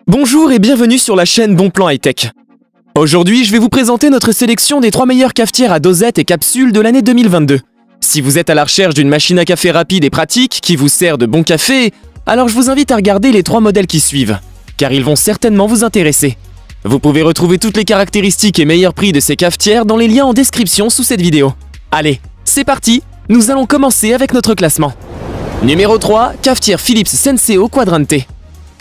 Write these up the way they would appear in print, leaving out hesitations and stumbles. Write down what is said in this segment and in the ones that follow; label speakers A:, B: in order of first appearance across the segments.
A: Bonjour et bienvenue sur la chaîne Bon Plan High-Tech. Aujourd'hui, je vais vous présenter notre sélection des 3 meilleures cafetières à dosette et capsules de l'année 2022. Si vous êtes à la recherche d'une machine à café rapide et pratique qui vous sert de bon café, alors je vous invite à regarder les 3 modèles qui suivent, car ils vont certainement vous intéresser. Vous pouvez retrouver toutes les caractéristiques et meilleurs prix de ces cafetières dans les liens en description sous cette vidéo. Allez, c'est parti, nous allons commencer avec notre classement. Numéro 3, cafetière Philips Senseo Quadrante.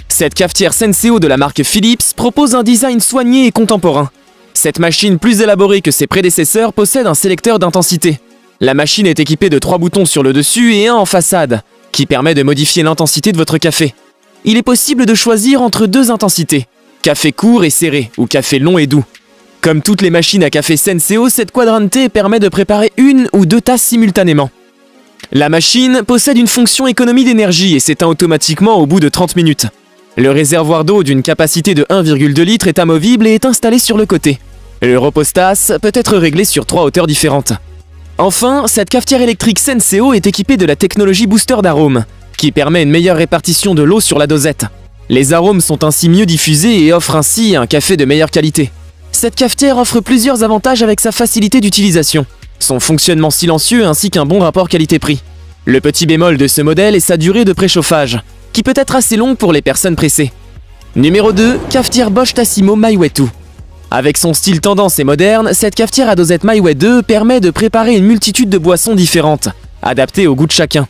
A: Cette cafetière Senseo de la marque Philips propose un design soigné et contemporain. Cette machine plus élaborée que ses prédécesseurs possède un sélecteur d'intensité. La machine est équipée de 3 boutons sur le dessus et un en façade, qui permet de modifier l'intensité de votre café. Il est possible de choisir entre 2 intensités, café court et serré ou café long et doux. Comme toutes les machines à café Senseo, cette Quadrante permet de préparer 1 ou 2 tasses simultanément. La machine possède une fonction économie d'énergie et s'éteint automatiquement au bout de 30 minutes. Le réservoir d'eau d'une capacité de 1,2 litres est amovible et est installé sur le côté. Le repostasse peut être réglé sur 3 hauteurs différentes. Enfin, cette cafetière électrique Senseo est équipée de la technologie booster d'arômes, qui permet une meilleure répartition de l'eau sur la dosette. Les arômes sont ainsi mieux diffusés et offrent ainsi un café de meilleure qualité. Cette cafetière offre plusieurs avantages avec sa facilité d'utilisation, son fonctionnement silencieux ainsi qu'un bon rapport qualité-prix. Le petit bémol de ce modèle est sa durée de préchauffage, qui peut être assez longue pour les personnes pressées. Numéro 2, cafetière Bosch Tassimo My Way 2. Avec son style tendance et moderne, cette cafetière à dosette My Way 2 permet de préparer une multitude de boissons différentes, adaptées au goût de chacun.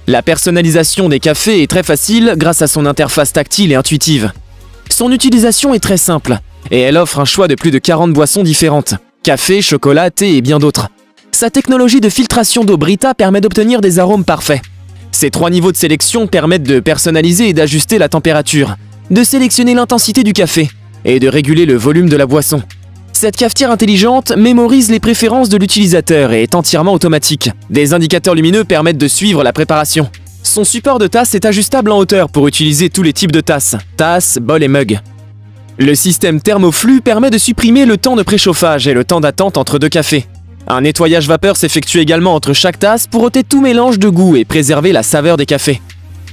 A: La personnalisation des cafés est très facile grâce à son interface tactile et intuitive. Son utilisation est très simple, et elle offre un choix de plus de 40 boissons différentes, café, chocolat, thé et bien d'autres. Sa technologie de filtration d'eau Brita permet d'obtenir des arômes parfaits. Ces 3 niveaux de sélection permettent de personnaliser et d'ajuster la température, de sélectionner l'intensité du café et de réguler le volume de la boisson. Cette cafetière intelligente mémorise les préférences de l'utilisateur et est entièrement automatique. Des indicateurs lumineux permettent de suivre la préparation. Son support de tasse est ajustable en hauteur pour utiliser tous les types de tasses, bols et mugs. Le système thermoflux permet de supprimer le temps de préchauffage et le temps d'attente entre 2 cafés. Un nettoyage vapeur s'effectue également entre chaque tasse pour ôter tout mélange de goût et préserver la saveur des cafés.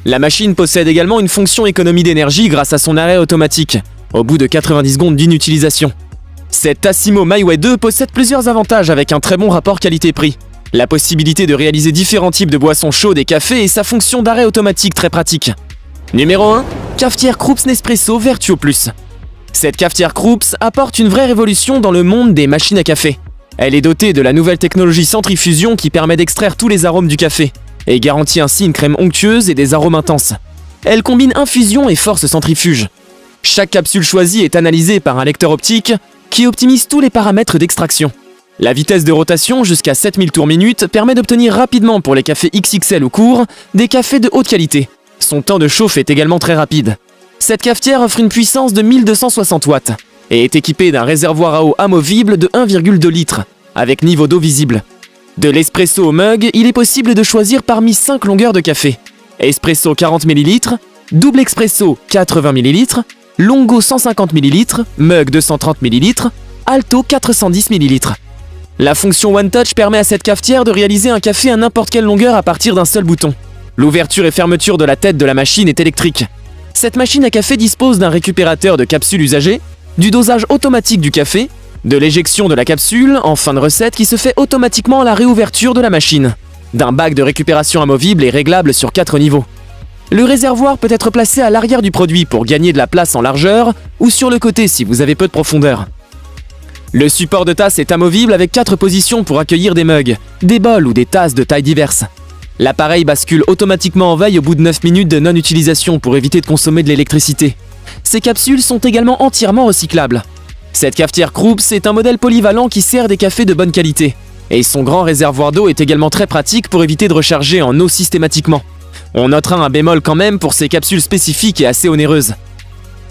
A: La machine possède également une fonction économie d'énergie grâce à son arrêt automatique, au bout de 90 secondes d'une utilisation. Cette Tassimo My Way 2 possède plusieurs avantages avec un très bon rapport qualité-prix. La possibilité de réaliser différents types de boissons chaudes et café et sa fonction d'arrêt automatique très pratique. Numéro 1, cafetière Krups Nespresso Vertuo Plus. Cette cafetière Krups apporte une vraie révolution dans le monde des machines à café. Elle est dotée de la nouvelle technologie centrifusion qui permet d'extraire tous les arômes du café et garantit ainsi une crème onctueuse et des arômes intenses. Elle combine infusion et force centrifuge. Chaque capsule choisie est analysée par un lecteur optique qui optimise tous les paramètres d'extraction. La vitesse de rotation jusqu'à 7000 tours minute permet d'obtenir rapidement pour les cafés XXL ou courts des cafés de haute qualité. Son temps de chauffe est également très rapide. Cette cafetière offre une puissance de 1260 watts et est équipée d'un réservoir à eau amovible de 1,2 litres, avec niveau d'eau visible. De l'espresso au mug, il est possible de choisir parmi 5 longueurs de café. Espresso 40 ml, double expresso 80 ml, longo 150 ml, mug 230 ml, alto 410 ml. La fonction One Touch permet à cette cafetière de réaliser un café à n'importe quelle longueur à partir d'un seul bouton. L'ouverture et fermeture de la tête de la machine est électrique. Cette machine à café dispose d'un récupérateur de capsules usagées, du dosage automatique du café, de l'éjection de la capsule en fin de recette qui se fait automatiquement à la réouverture de la machine, d'un bac de récupération amovible et réglable sur 4 niveaux. Le réservoir peut être placé à l'arrière du produit pour gagner de la place en largeur ou sur le côté si vous avez peu de profondeur. Le support de tasse est amovible avec 4 positions pour accueillir des mugs, des bols ou des tasses de tailles diverses. L'appareil bascule automatiquement en veille au bout de 9 minutes de non-utilisation pour éviter de consommer de l'électricité. Ces capsules sont également entièrement recyclables. Cette cafetière Krups est un modèle polyvalent qui sert des cafés de bonne qualité. Et son grand réservoir d'eau est également très pratique pour éviter de recharger en eau systématiquement. On notera un bémol quand même pour ces capsules spécifiques et assez onéreuses.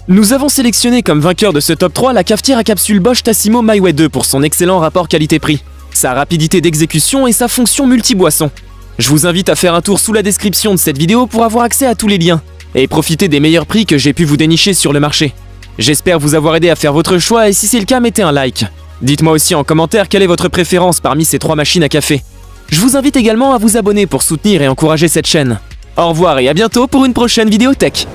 A: Nous avons sélectionné comme vainqueur de ce top 3 la cafetière à capsule Bosch Tassimo My Way 2 pour son excellent rapport qualité-prix, sa rapidité d'exécution et sa fonction multi-boisson. Je vous invite à faire un tour sous la description de cette vidéo pour avoir accès à tous les liens et profiter des meilleurs prix que j'ai pu vous dénicher sur le marché. J'espère vous avoir aidé à faire votre choix et si c'est le cas, mettez un like. Dites-moi aussi en commentaire quelle est votre préférence parmi ces 3 machines à café. Je vous invite également à vous abonner pour soutenir et encourager cette chaîne. Au revoir et à bientôt pour une prochaine vidéo tech.